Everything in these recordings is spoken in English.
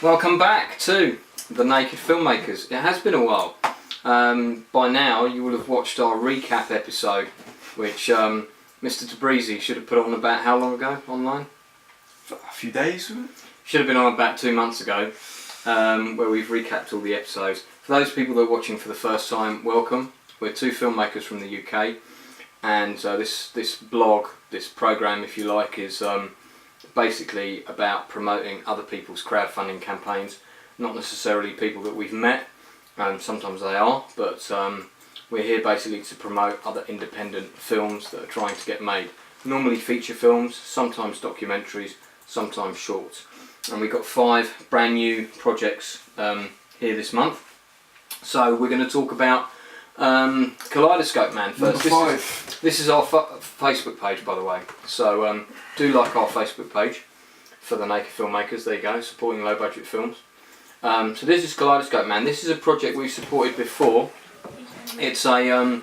Welcome back to the Naked Filmmakers. It has been a while. By now you will have watched our recap episode, which Mr. Tabrizi should have put on about how long ago online? A few days, wasn't it? Should have been on about 2 months ago, where we've recapped all the episodes. For those people that are watching for the first time, welcome. We're two filmmakers from the UK, and this blog, this program if you like, is basically about promoting other people's crowdfunding campaigns. Not necessarily people that we've met, sometimes they are, but we're here basically to promote other independent films that are trying to get made. Normally feature films, sometimes documentaries, sometimes shorts. And we've got 5 brand new projects here this month. So we're going to talk about Kaleidoscope Man first. Number 5. This is our Facebook page, by the way. So do like our Facebook page for the Naked Filmmakers. There you go, supporting low budget films. So this is Kaleidoscope Man. This is a project we've supported before. It's a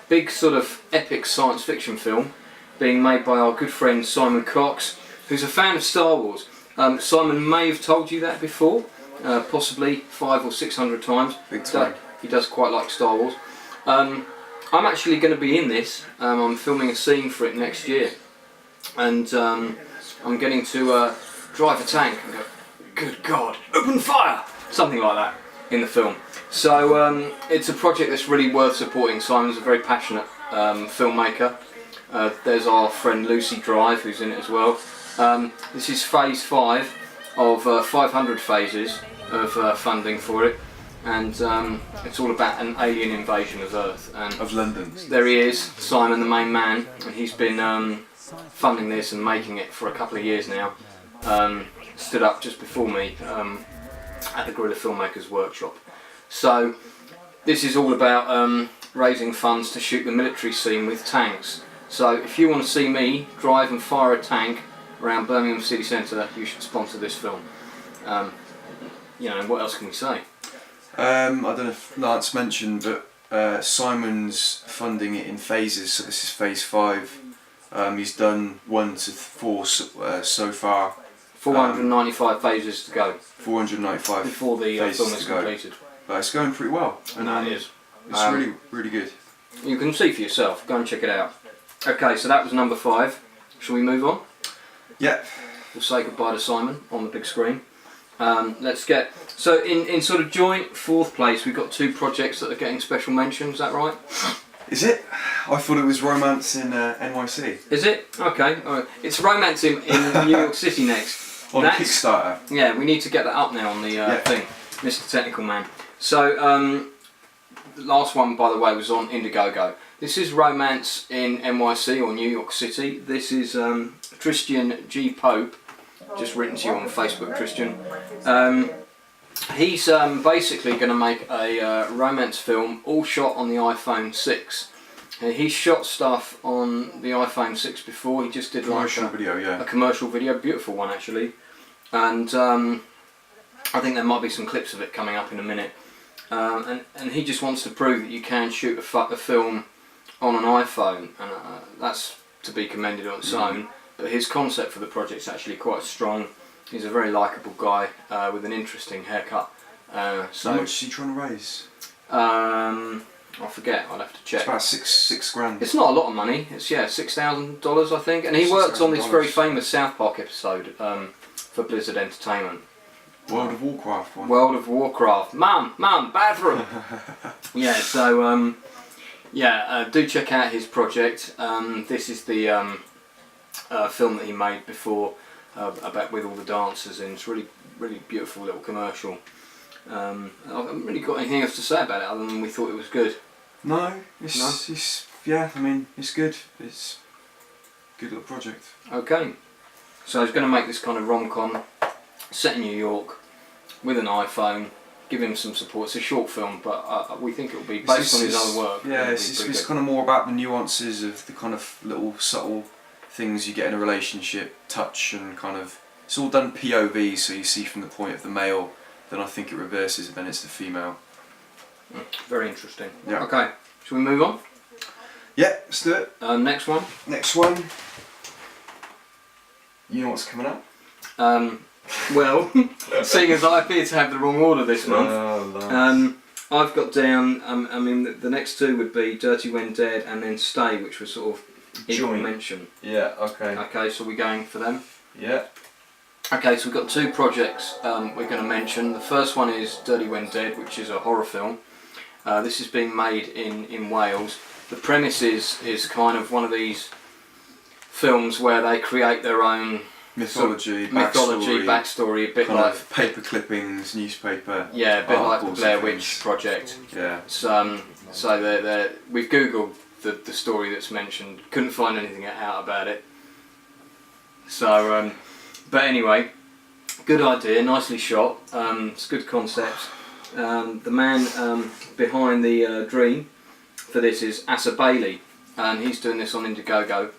big sort of epic science fiction film being made by our good friend Simon Cox, who's a fan of Star Wars. Simon may have told you that before, possibly 500 or 600 times. Big time. He does quite like Star Wars. I'm actually going to be in this. I'm filming a scene for it next year, and I'm getting to drive a tank and go, good God, open fire! Something like that in the film. So it's a project that's really worth supporting. Simon's a very passionate filmmaker. There's our friend Lucy Drive, who's in it as well. This is phase 5 of 500 phases of funding for it, and it's all about an alien invasion of Earth. And Of London. there he is, Simon, the main man, and he's been funding this and making it for a couple of years now. Stood up just before me at the Guerrilla Filmmakers Workshop. So this is all about raising funds to shoot the military scene with tanks. So if you want to see me drive and fire a tank around Birmingham City Centre, you should sponsor this film. You know, what else can we say? I don't know if Lance mentioned, but Simon's funding it in phases, so this is phase 5. He's done 1 to 4 so far. 495 phases to go 495 before the film is completed. But it's going pretty well. And it is. It's really, really good. You can see for yourself. Go and check it out. Okay, so that was number 5. Shall we move on? Yeah. We'll say goodbye to Simon on the big screen. Let's get... So in sort of joint 4th place, we've got 2 projects that are getting special mention. Is that right? Is it? I thought it was Romance in NYC. Is it? Okay. All right. It's Romance in New York City next. On Kickstarter. Yeah, we need to get that up now on the thing, Mr. Technical Man. So, the last one, by the way, was on Indiegogo. This is Romance in NYC or New York City. This is Christian G. Pope, just written to you on Facebook, Christian. He's basically going to make a romance film, all shot on the iPhone 6. He shot stuff on the iPhone 6 before. He just did Commercial video, yeah. A commercial video, beautiful one actually. And I think there might be some clips of it coming up in a minute. And he just wants to prove that you can shoot a film on an iPhone, and that's to be commended on its own. But his concept for the project's actually quite strong. He's a very likeable guy with an interesting haircut. So how much is he trying to raise? I forget, I'll have to check. It's about six grand. It's not a lot of money, it's $6,000 I think, and he worked on this very famous South Park episode for Blizzard Entertainment. World of Warcraft one. World of Warcraft. Mum, bathroom! Yeah, so do check out his project. This is the film that he made before about with all the dancers, and it's really, really beautiful little commercial. I haven't really got anything else to say about it other than we thought it was good. No, it's yeah, I mean, it's good. It's a good little project. Okay, so he's going to make this kind of rom-com set in New York with an iPhone. Give him some support. It's a short film, but we think it will be based on his own work. Yeah, it's kind of more about the nuances of the kind of little subtle things you get in a relationship, touch, and kind of, it's all done POV, so you see from the point of the male. Then I think it reverses and then it's the female. Very interesting. Yeah. Okay, shall we move on? Yeah, let's do it. Next one. Next one. You know what's coming up? Well, seeing as I appear to have the wrong order this month, I've got down. I mean, the next two would be Dirty When Dead and then Stay, which was sort of equal mention. Yeah. Okay. Okay, so we're going for them. Yeah. Okay, so we've got two projects we're going to mention. The first one is Dirty When Dead, which is a horror film. This is being made in Wales. The premise is kind of one of these films where they create their own mythology, backstory, a bit kind like of paper clippings, newspaper. Yeah, a bit like the Blair Witch Project. Yeah. So we've googled the story that's mentioned. Couldn't find anything out about it. So, but anyway, good idea, nicely shot. It's a good concept. The man behind the dream for this is Asa Bailey, and he's doing this on Indiegogo.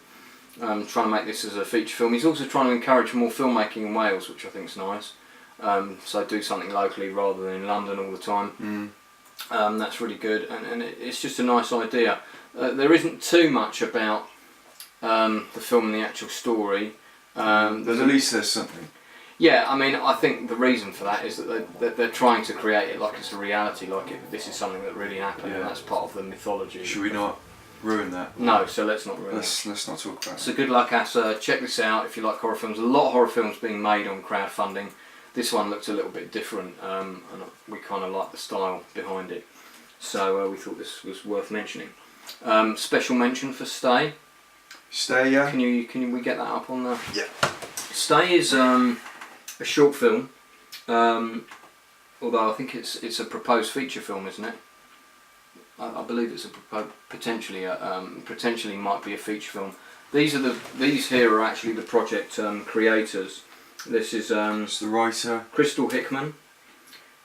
Trying to make this as a feature film. He's also trying to encourage more filmmaking in Wales, which I think is nice. So do something locally rather than in London all the time. That's really good, and it's just a nice idea. There isn't too much about the film and the actual story. But at least there's something. Yeah, I mean, I think the reason for that is that they're trying to create it like it's a reality, like this is something that really happened, and that's part of the mythology. Should we not ruin that? No, so let's not ruin it. Let's not talk about it. So good luck, Asa. Check this out if you like horror films. A lot of horror films being made on crowdfunding. This one looked a little bit different, and we kind of like the style behind it. So we thought this was worth mentioning. Special mention for Stay. Stay, yeah. Can we get that up on the? Yeah. Stay is a short film, although I think it's a proposed feature film, isn't it? I believe it's potentially might be a feature film. These here are actually the project creators. This is it's the writer Crystal Hickman,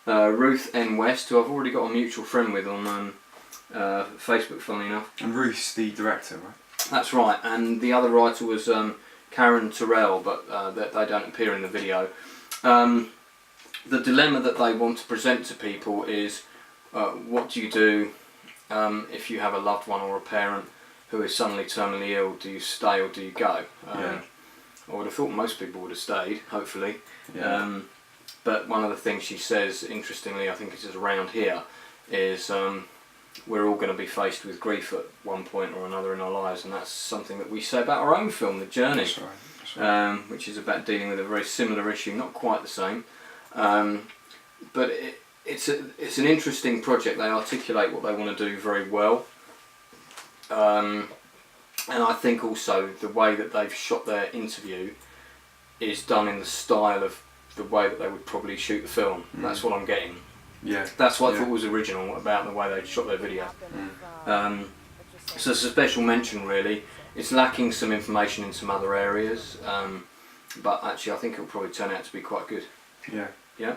Ruth N. West, who I've already got a mutual friend with on Facebook, funnily enough. And Ruth's the director, right? That's right, and the other writer was Karen Terrell, but they don't appear in the video. The dilemma that they want to present to people is what do you do if you have a loved one or a parent who is suddenly terminally ill? Do you stay or do you go? I would have thought most people would have stayed, hopefully. Yeah. But one of the things she says, interestingly, I think it is around here, is we're all going to be faced with grief at one point or another in our lives, and that's something that we say about our own film, The Journey. That's right. That's right. Which is about dealing with a very similar issue, not quite the same. But it's an interesting project. They articulate what they want to do very well. And I think also the way that they've shot their interview is done in the style of the way that they would probably shoot the film. That's what I'm getting. Yeah. That's what I thought was original about the way they shot their video. So it's a special mention, really. It's lacking some information in some other areas, but actually I think it'll probably turn out to be quite good. Yeah. Yeah.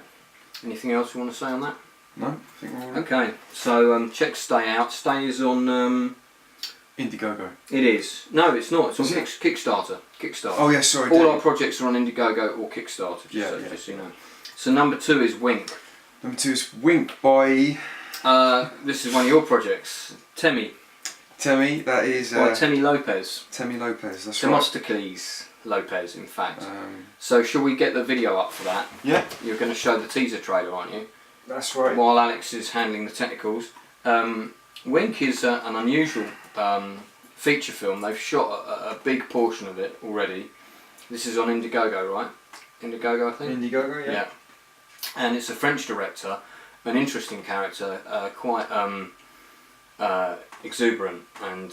Anything else you want to say on that? No, I think we're all right. Okay, so check Stay out. Stay is on Indiegogo. It is. No, it's not. It's on Is it? Kickstarter. Kickstarter. Oh yeah, sorry. All our projects are on Indiegogo or Kickstarter. Just so you know. So number 2 is Wink. Number 2 is Wink by This is one of your projects, Temi. Temi. That is By Temi Lopez. Temi Lopez. That's Temistocles Lopez, in fact. right. So shall we get the video up for that? Yeah. You're going to show the teaser trailer, aren't you? That's right. While Alex is handling the technicals. Wink is an unusual feature film. They've shot a big portion of it already. This is on Indiegogo, right? Indiegogo, I think? Indiegogo, yeah. Yeah. And it's a French director, an interesting character, quite exuberant and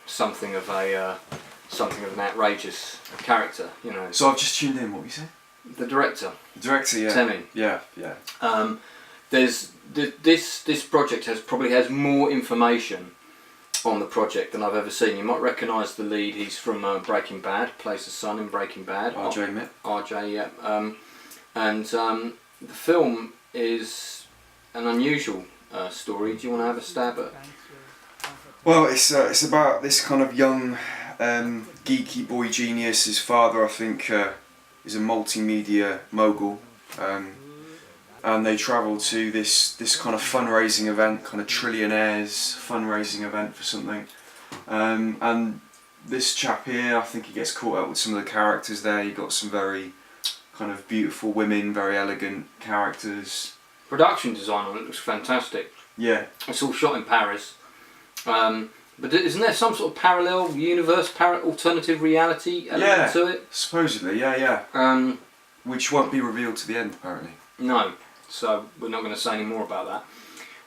something of an outrageous character, you know. So I've just tuned in. What were you saying? The director. The director, yeah. Temi. Yeah, yeah. There's this project probably has more information on the project than I've ever seen. You might recognise the lead. He's from Breaking Bad. Plays the son in Breaking Bad. RJ Mitt. RJ, yeah. And the film is an unusual story. Do you want to have a stab at? Well, it's about this kind of young geeky boy genius. His father, I think, is a multimedia mogul. And they travel to this kind of fundraising event, kind of trillionaires fundraising event for something. And this chap here, I think he gets caught up with some of the characters there. He got some very kind of beautiful women, very elegant characters. Production design on it looks fantastic. Yeah. It's all shot in Paris. But isn't there some sort of parallel universe, alternative reality element to it? Supposedly, yeah. Which won't be revealed to the end, apparently. No, so we're not going to say any more about that.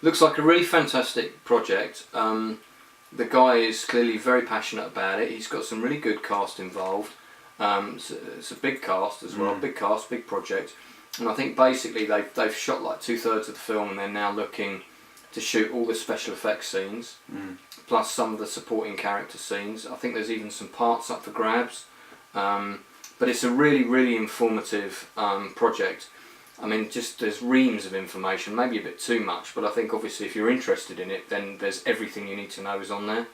Looks like a really fantastic project. The guy is clearly very passionate about it. He's got some really good cast involved. It's a big cast as well, big cast, big project. And I think basically they've shot like 2/3 of the film, and they're now looking to shoot all the special effects scenes, plus some of the supporting character scenes. I think there's even some parts up for grabs. But it's a really, really informative project. I mean, just there's reams of information, maybe a bit too much, but I think obviously if you're interested in it, then there's everything you need to know is on there.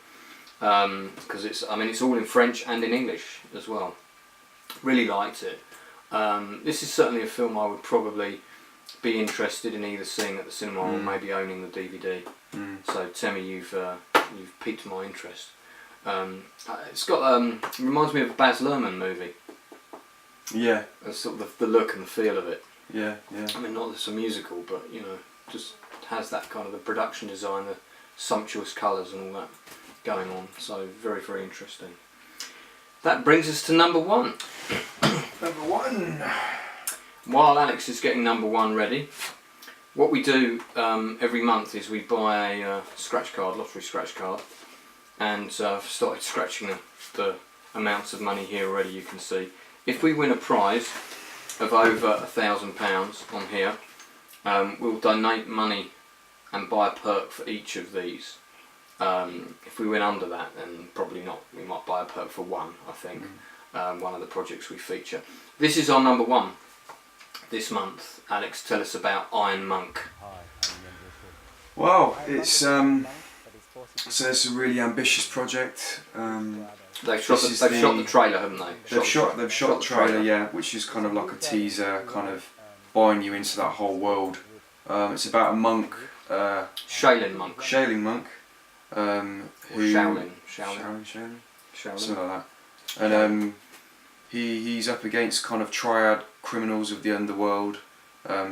Because it's all in French and in English as well. Really liked it. This is certainly a film I would probably be interested in either seeing at the cinema or maybe owning the DVD. So Temi, you've piqued my interest. It's got it reminds me of a Baz Luhrmann movie. Yeah. Sort of the look and the feel of it. Yeah. I mean, not that it's a musical, but you know, just has that kind of the production design, the sumptuous colours and all that going on. So very, very interesting. That brings us to number one. Number one. While Alex is getting number one ready, what we do every month is we buy a scratch card, lottery scratch card, and I've started scratching the amounts of money here already. You can see if we win a prize of over £1,000 on here, we'll donate money and buy a perk for each of these. If we win under that, then probably not. We might buy a perk for one, I think. One of the projects we feature. This is our number one this month. Alex, tell us about Iron Monk. Well, it's it's a really ambitious project. They've shot the trailer, haven't they? They've shot the trailer, yeah, which is kind of like a teaser, kind of buying you into that whole world. It's about a monk, Cylon monk. Shaolin monk, who Shaolin, something like that. And he's up against kind of triad criminals of the underworld.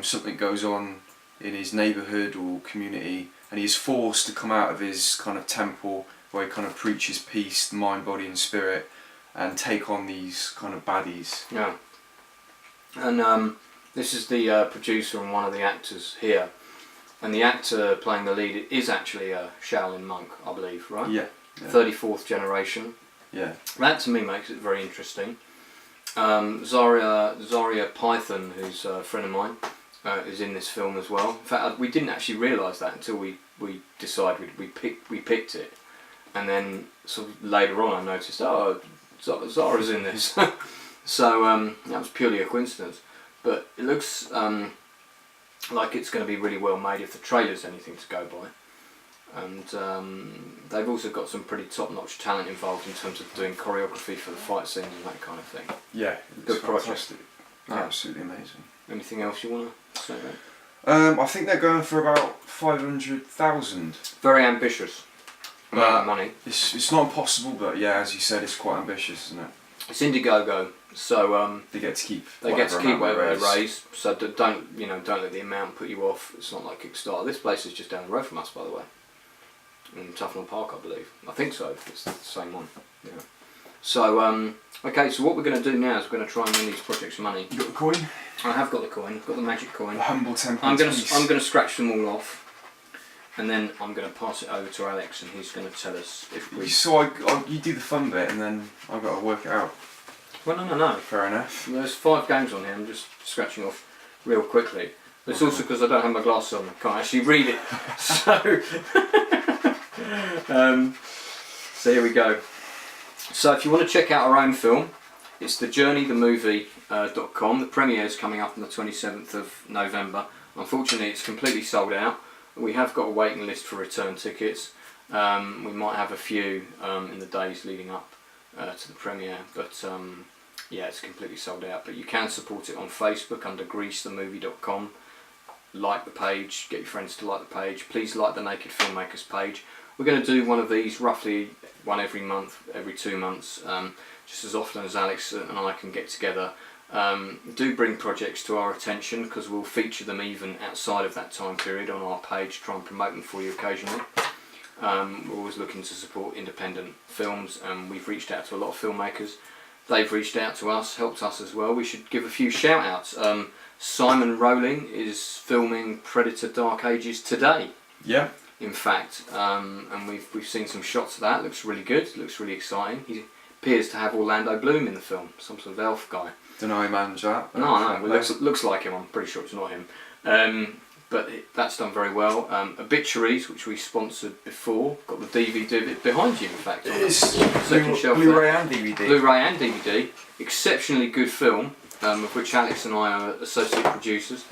Something goes on in his neighbourhood or community, and he's forced to come out of his kind of temple where he kind of preaches peace, mind, body and spirit, and take on these kind of baddies. Yeah. And this is the producer and one of the actors here. And the actor playing the lead is actually a Shaolin monk, I believe, right? Yeah. 34th generation. Yeah. That to me makes it very interesting. Zaria Python, who's a friend of mine, is in this film as well. In fact, we didn't actually realise that until we decided we picked it. And then sort of later on I noticed, oh, Zara's in this. So that was purely a coincidence. But it looks like it's going to be really well made if the trailer's anything to go by. And they've also got some pretty top-notch talent involved in terms of doing choreography for the fight scenes and that kind of thing. Yeah, good project. Fantastic. Yeah. Absolutely amazing. Anything else you want to say about? I think they're going for about 500,000. Very ambitious amount of money. It's not impossible, but yeah, as you said, it's quite ambitious, isn't it? It's Indiegogo, so they get to keep. Whatever they raise. So don't let the amount put you off. It's not like Kickstarter. This place is just down the road from us, by the way. In Tufnell Park, I believe. I think so. It's the same one. Yeah. So okay. So what we're going to do now is we're going to try and win these projects money. You got the coin? I have got the coin. I've got the magic coin. The humble 10 I'm going to scratch them all off, and then I'm going to pass it over to Alex, and he's going to tell us if we. So you do the fun bit, and then I've got to work it out. Well, no. Fair enough. There's 5 games on here. I'm just scratching off real quickly. But it's also because I don't have my glasses on. I can't actually read it. So here we go. So if you want to check out our own film, it's thejourneythemovie.com. The premiere is coming up on the 27th of November. Unfortunately, it's completely sold out. We have got a waiting list for return tickets. We might have a few in the days leading up to the premiere, but yeah, it's completely sold out. But you can support it on Facebook under greasethemovie.com. Like the page, get your friends to like the page. Please like the Naked Filmmakers page. We're going to do one of these roughly one every month, every 2 months, just as often as Alex and I can get together do bring projects to our attention, because we'll feature them even outside of that time period on our page, try and promote them for you occasionally. We're always looking to support independent films, and we've reached out to a lot of filmmakers. They've reached out to us, helped us as well. We should give a few shout outs. Simon Rowling is filming Predator Dark Ages today. Yeah. In fact, and we've seen some shots of that. Looks really good. Looks really exciting. He appears to have Orlando Bloom in the film, some sort of elf guy. Don't know how he managed that. No, it looks like him. I'm pretty sure it's not him. But that's done very well. Obituaries, which we sponsored before, got the DVD behind you. In fact, on the second shelf Blu-ray there. and DVD. Blu-ray and DVD. Exceptionally good film, of which Alex and I are associate producers,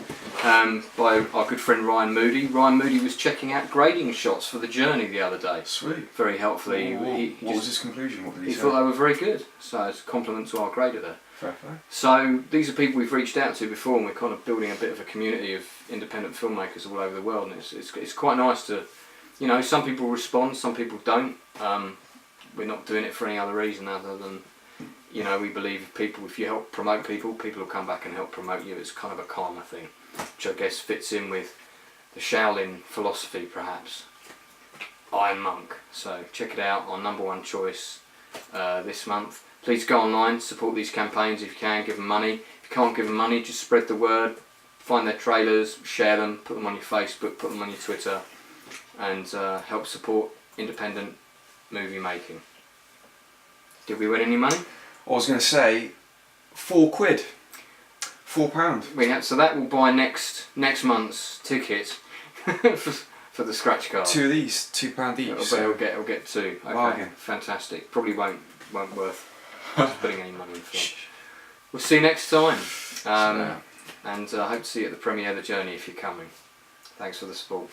by our good friend Ryan Moody. Ryan Moody was checking out grading shots for The Journey the other day. Sweet. Very helpfully. What was his conclusion? What did he say? He thought they were very good. So it's a compliment to our grader there. Fair play. So these are people we've reached out to before, and we're kind of building a bit of a community of independent filmmakers all over the world, and it's quite nice to, some people respond, some people don't. We're not doing it for any other reason other than, we believe if you help promote people, people will come back and help promote you. It's kind of a karma thing, which I guess fits in with the Shaolin philosophy, perhaps. Iron Monk. So check it out, our #1 choice this month. Please go online, support these campaigns if you can, give them money. If you can't give them money, just spread the word, find their trailers, share them, put them on your Facebook, put them on your Twitter, and help support independent movie making. Did we win any money? I was going to say, £4. £4. So that will buy next month's ticket for the scratch card. 2 of these, £2 each. It'll get 2. Okay, bargain. Fantastic. Probably won't worth putting any money in for. We'll see you next time. And I hope to see you at the premiere of The Journey if you're coming. Thanks for the support.